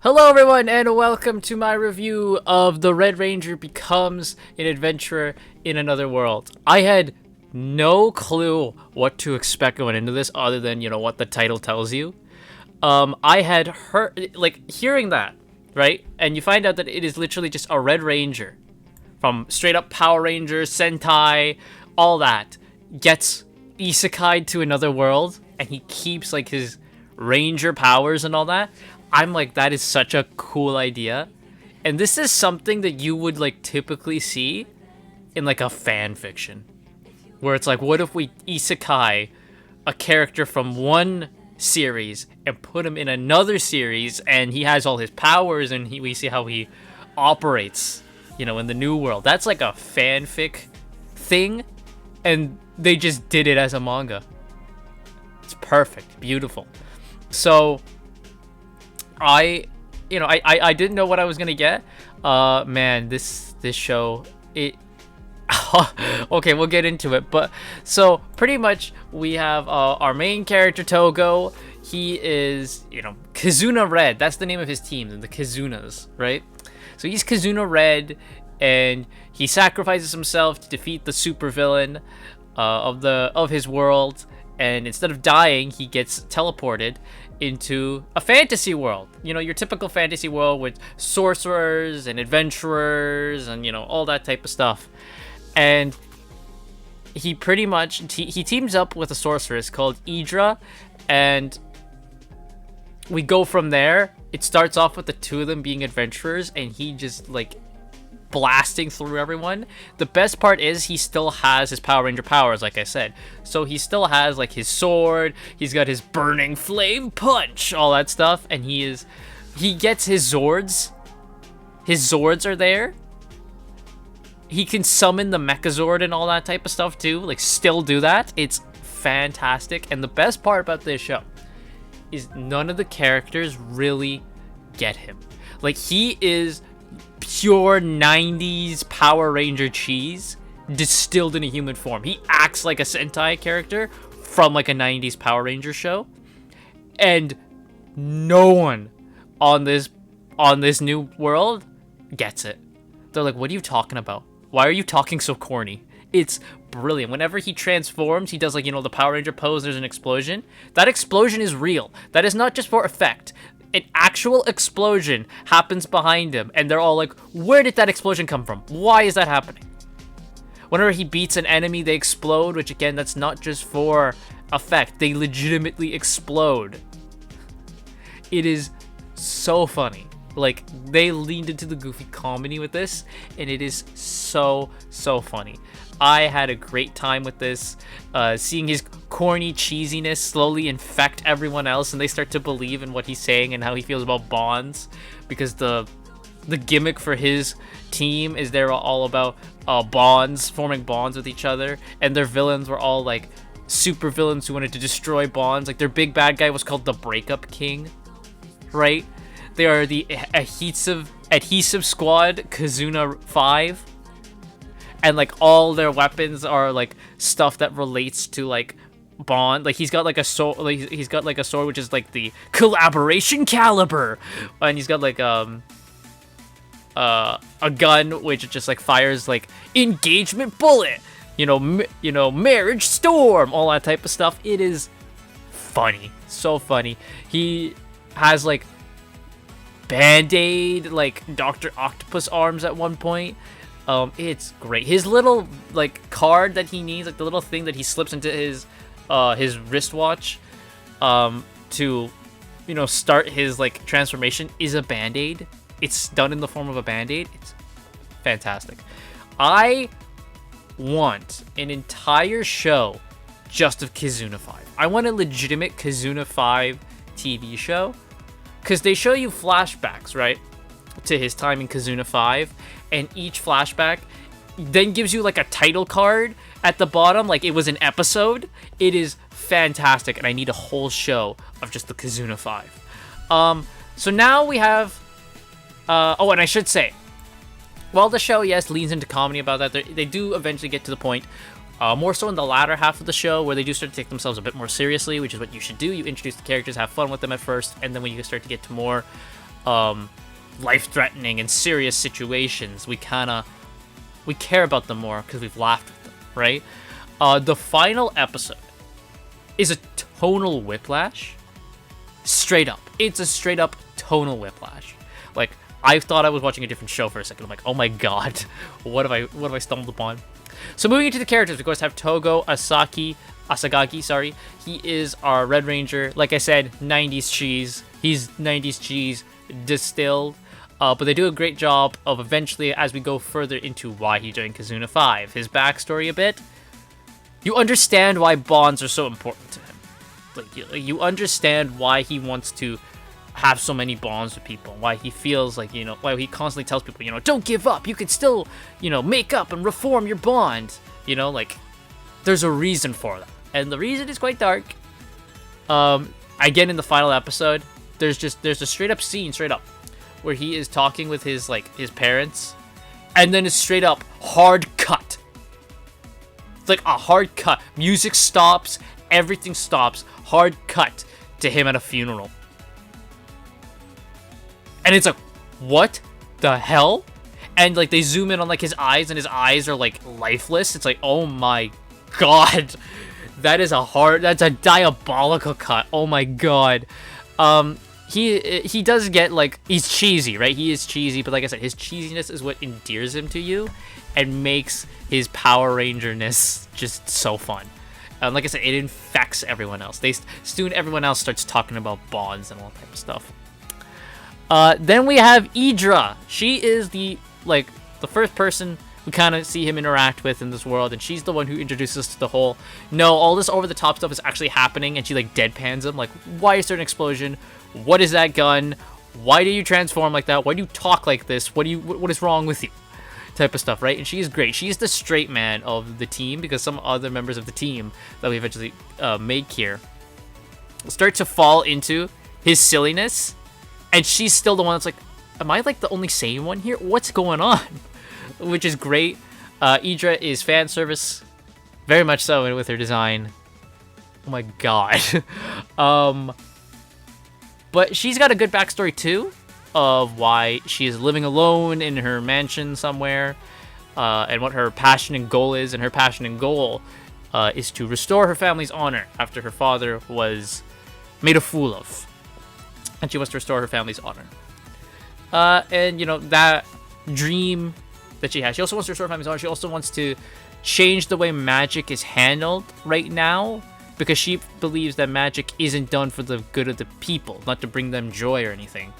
Hello everyone and welcome to my review of The Red Ranger Becomes an Adventurer in Another World. I had no clue what to expect going into this other than, what the title tells you. I had heard, hearing that, right? And you find out that it is literally just a Red Ranger from straight up Power Rangers, Sentai, all that, gets isekai'd to another world and he keeps his ranger powers and all that. I'm like, that is such a cool idea. And this is something that you would typically see in a fan fiction. Where it's what if we isekai a character from one series and put him in another series and he has all his powers and we see how he operates, in the new world. That's like a fanfic thing and they just did it as a manga. It's perfect, beautiful. So I didn't know what I was gonna get. Man, this show, it. Okay, we'll get into it. But so pretty much we have our main character Togo. He is Kizuna Red. That's the name of his team, the Kizunas, right? So he's Kizuna Red, and he sacrifices himself to defeat the supervillain of his world. And instead of dying, he gets teleported into a fantasy world. Your typical fantasy world with sorcerers and adventurers and, all that type of stuff. And he pretty much, he teams up with a sorceress called Idra, and we go from there. It starts off with the two of them being adventurers, and he just, blasting through everyone. The best part is he still has his Power Ranger powers, like I said. So he still has his sword, he's got his burning flame punch, all that stuff, and he gets his Zords. His Zords are there. He can summon the Mechazord and all that type of stuff too. Still do that. It's fantastic. And the best part about this show is none of the characters really get him. He is pure 90s Power Ranger cheese distilled in a human form. He acts like a Sentai character from a 90s Power Ranger show, and no one on this new world gets it. They're like, what are you talking about? Why are you talking so corny? It's brilliant. Whenever he transforms, he does the Power Ranger pose, there's an explosion. That explosion is real. That is not just for effect. An actual explosion happens behind him, and they're all like, where did that explosion come from? Why is that happening? Whenever he beats an enemy, they explode, which again, that's not just for effect. They legitimately explode. It is so funny. They leaned into the goofy comedy with this, and it is so funny. I had a great time with this, seeing his corny cheesiness slowly infect everyone else, and they start to believe in what he's saying and how he feels about bonds, because the gimmick for his team is they're all about bonds, forming bonds with each other, and their villains were all super villains who wanted to destroy bonds. Their big bad guy was called the Breakup King, right? They are the adhesive squad, Kizuna 5. And all their weapons are stuff that relates to bond. He's got a sword. He's got a sword which is the collaboration caliber, and he's got a gun which just fires engagement bullet. Marriage storm, all that type of stuff. It is funny, so funny. He has Band-Aid Dr. Octopus arms at one point. It's great. His little card that he needs, the little thing that he slips into his wristwatch to start his transformation is a Band-Aid. It's done in the form of a Band-Aid. It's fantastic. I want an entire show just of Kizuna 5. I want a legitimate Kizuna 5 TV show, because they show you flashbacks, right, to his time in Kizuna 5, and each flashback then gives you a title card at the bottom, it was an episode. It is fantastic, and I need a whole show of just the Kizuna 5. So now we have, and I should say, while the show, yes, leans into comedy about that, they do eventually get to the point, more so in the latter half of the show, where they do start to take themselves a bit more seriously, which is what you should do. You introduce the characters, have fun with them at first, and then when you start to get to more life-threatening and serious situations, we care about them more because we've laughed with them, right? The final episode is a tonal whiplash. Straight up. It's a straight up tonal whiplash. Like, I thought I was watching a different show for a second. I'm like, oh my god, what have I stumbled upon? So moving into the characters, we of course have Togo Asagaki, sorry. He is our Red Ranger. Like I said, 90s cheese. He's 90s cheese distilled. But they do a great job of eventually, as we go further into why he joined Kizuna 5, his backstory a bit, you understand why bonds are so important to him. Like, you understand why he wants to have so many bonds with people, why he feels like, why he constantly tells people, don't give up, you can still, make up and reform your bond, like, there's a reason for that, and the reason is quite dark. Again, in the final episode, there's a straight up scene, where he is talking with his parents, and then it's straight up hard cut. It's like a hard cut. Music stops, everything stops, hard cut to him at a funeral. And it's like, what the hell? And like they zoom in on like his eyes, and his eyes are like lifeless. It's like, oh my god. That's a diabolical cut. Oh my god. He does get, like, he's cheesy, right? He is cheesy, but like I said, his cheesiness is what endears him to you and makes his Power Ranger-ness just so fun. Like I said, it infects everyone else. Soon everyone else starts talking about bonds and all that type of stuff. Then we have Idra. She is the first person we kind of see him interact with in this world, and she's the one who introduces us to the whole, no, all this over-the-top stuff is actually happening, and she, like, deadpans him, like, why is there an explosion? What is that gun? Why do you transform like that? Why do you talk like this? What is wrong with you? Type of stuff, right? And she is great. She's the straight man of the team, because some other members of the team that we eventually make here start to fall into his silliness, and she's still the one that's like, am I like the only sane one here? What's going on? Which is great. Idra is fan service, very much so, with her design. Oh my god. But she's got a good backstory too, of why she is living alone in her mansion somewhere, and what her passion and goal is. And her passion and goal is to restore her family's honor after her father was made a fool of, and she wants to restore her family's honor. And that dream that she has. She also wants to restore family's honor. She also wants to change the way magic is handled right now, because she believes that magic isn't done for the good of the people, not to bring them joy or anything.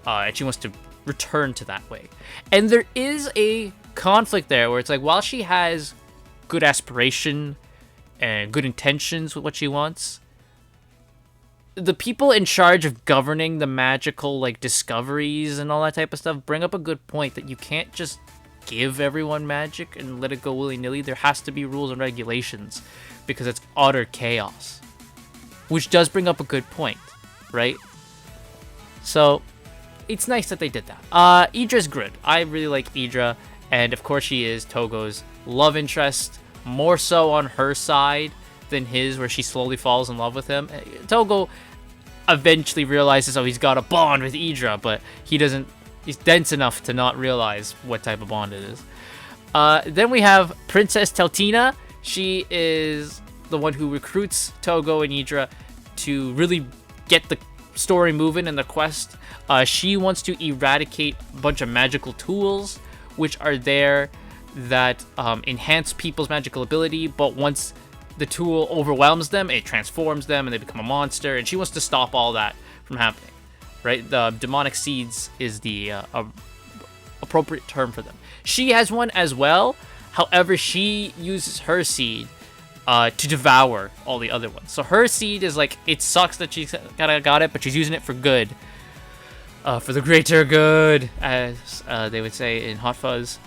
And she wants to return to that way. And there is a conflict there where it's like, while she has good aspiration and good intentions with what she wants, the people in charge of governing the magical, like, discoveries and all that type of stuff bring up a good point that you can't just give everyone magic and let it go willy-nilly. There has to be rules and regulations, because it's utter chaos. Which does bring up a good point, right? So, it's nice that they did that. Idra's good. I really like Idra, and of course she is Togo's love interest, more so on her side than his, where she slowly falls in love with him. Togo eventually realizes, oh, he's got a bond with Idra, but he's dense enough to not realize what type of bond it is. Then we have Princess Teltina. She is the one who recruits Togo and Idra to really get the story moving in the quest. She wants to eradicate a bunch of magical tools which are there that enhance people's magical ability, but once the tool overwhelms them, it transforms them and they become a monster, and she wants to stop all that from happening. Right? The demonic seeds is the appropriate term for them. She has one as well. However, she uses her seed to devour all the other ones. So her seed is like, it sucks that she's got it, but she's using it for good. For the greater good, as they would say in Hot Fuzz.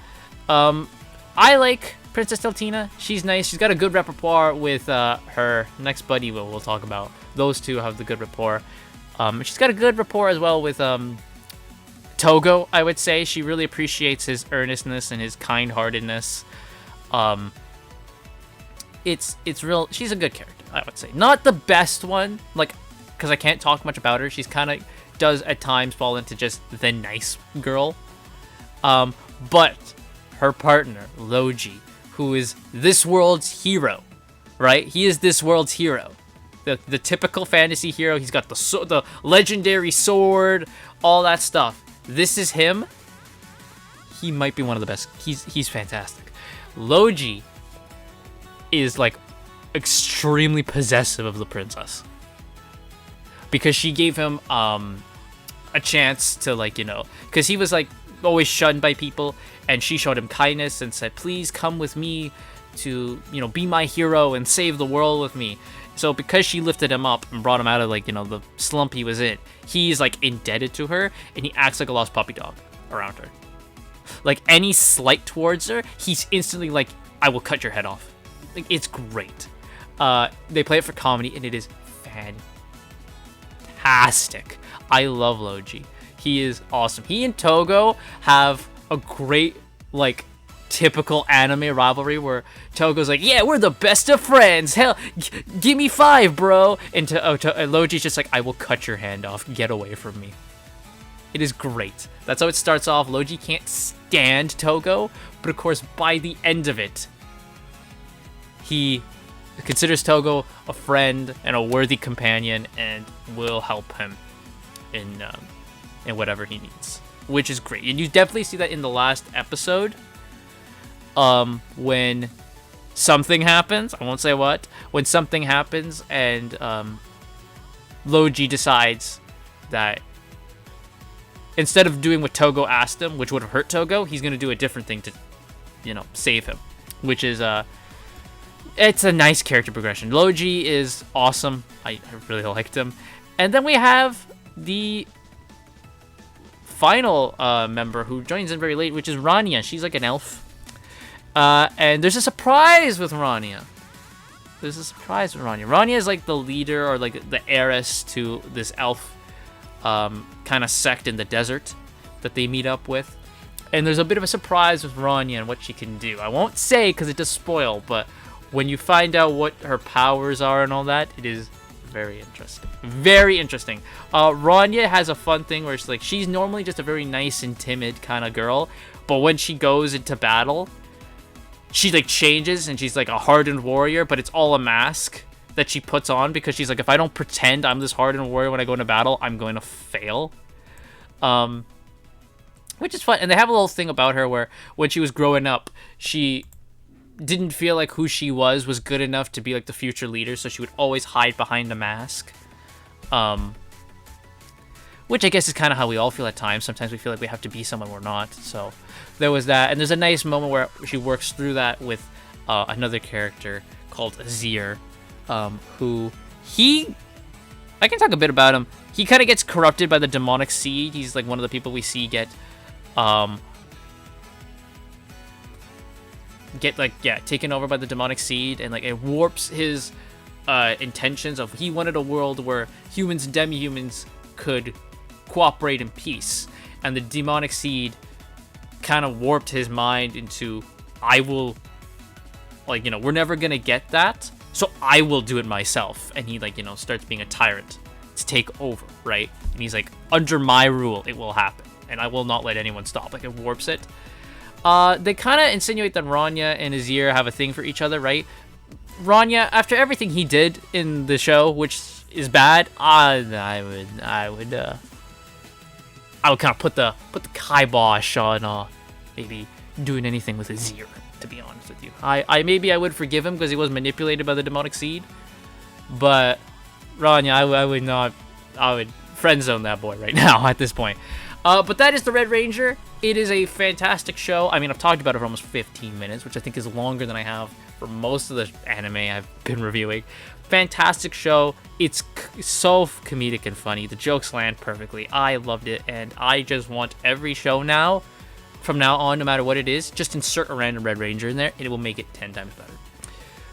I like Princess Teltina. She's nice. She's got a good repertoire with her next buddy we'll talk about. Those two have the good rapport. She's got a good rapport as well with Togo, I would say. She really appreciates his earnestness and his kind-heartedness. It's real. She's a good character, I would say. Not the best one, like, because I can't talk much about her. She's kind of does at times fall into just the nice girl. But her partner, Logi, who is this world's hero, right? He is this world's hero. The typical fantasy hero. He's got the legendary sword, all that stuff. This is him. He might be one of the best. He's fantastic. Logi is like extremely possessive of the princess because she gave him a chance to, like, you know, because he was like always shunned by people, and she showed him kindness and said, please come with me to, you know, be my hero and save the world with me. So because she lifted him up and brought him out of, like, you know, the slump he was in, he's like indebted to her, and he acts like a lost puppy dog around her. Like, any slight towards her, he's instantly like, I will cut your head off. Like, it's great. They play it for comedy, and it is fantastic. I love Logi. He is awesome. He and Togo have a great, like, typical anime rivalry where Togo's like, yeah, we're the best of friends. Hell, give me 5, bro. And Logi's just like, I will cut your hand off. Get away from me. It is great. That's how it starts off. Logi can't stand Togo, but of course, by the end of it, he considers Togo a friend and a worthy companion and will help him in whatever he needs, which is great. And you definitely see that in the last episode, when something happens. I won't say what. When something happens and Logi decides that instead of doing what Togo asked him, which would have hurt Togo, he's going to do a different thing to, you know, save him, which is it's a nice character progression. Logi is awesome. I really liked him. And then we have the final member who joins in very late, which is Rania. She's like an elf. And there's a surprise with Rania. Rania is like the leader, or like the heiress to this elf kind of sect in the desert that they meet up with. And there's a bit of a surprise with Rania and what she can do. I won't say because it does spoil, but when you find out what her powers are and all that, it is very interesting. Very interesting. Rania has a fun thing where she's normally just a very nice and timid kind of girl, but when she goes into battle, she like changes and she's like a hardened warrior, but it's all a mask that she puts on because she's like, if I don't pretend I'm this hardened warrior when I go into battle, I'm going to fail. Which is fun. And they have a little thing about her where when she was growing up, she didn't feel like who she was good enough to be like the future leader, so she would always hide behind a mask. Which I guess is kind of how we all feel at times. Sometimes we feel like we have to be someone we're not. So there was that. And there's a nice moment where she works through that with another character called Azir, who I can talk a bit about him. He kind of gets corrupted by the demonic seed. He's like one of the people we see get taken over by the demonic seed, and like it warps his intentions of he wanted a world where humans and demi-humans could cooperate in peace, and the demonic seed kind of warped his mind into, I will, like, you know, we're never gonna get that, so I will do it myself. And he, like, you know, starts being a tyrant to take over, right? And he's like, under my rule it will happen, and I will not let anyone stop. Like, it warps it. They kind of insinuate that Rania and Azir have a thing for each other, right? Rania, after everything he did in the show, which is bad, I would kind of put the kibosh on maybe doing anything with Azir, to be honest with you. I would forgive him because he was manipulated by the demonic seed, but Rania, I would not. I would friend zone that boy right now at this point. But that is the Red Ranger. It is a fantastic show. I mean, I've talked about it for almost 15 minutes, which I think is longer than I have for most of the anime I've been reviewing. Fantastic show. It's so comedic and funny. The jokes land perfectly. I loved it, and I just want every show now, from now on, no matter what it is, just insert a random Red Ranger in there, and it will make it 10 times better.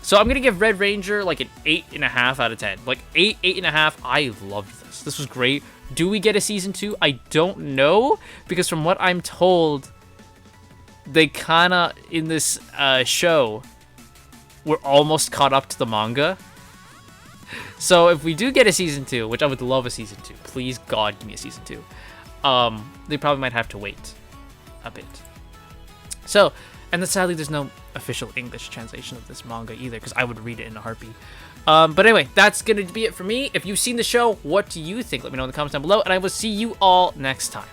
So I'm going to give Red Ranger like an 8.5 out of 10. Like 8.5. I loved this. This was great. Do we get a season 2? I don't know, because from what I'm told, they kind of, in this show, were almost caught up to the manga. So if we do get a season 2, which I would love a season 2, please God give me a season 2. They probably might have to wait a bit. So, and then sadly there's no official English translation of this manga either, because I would read it in a heartbeat. But anyway, that's gonna be it for me. If you've seen the show, what do you think? Let me know in the comments down below, and I will see you all next time.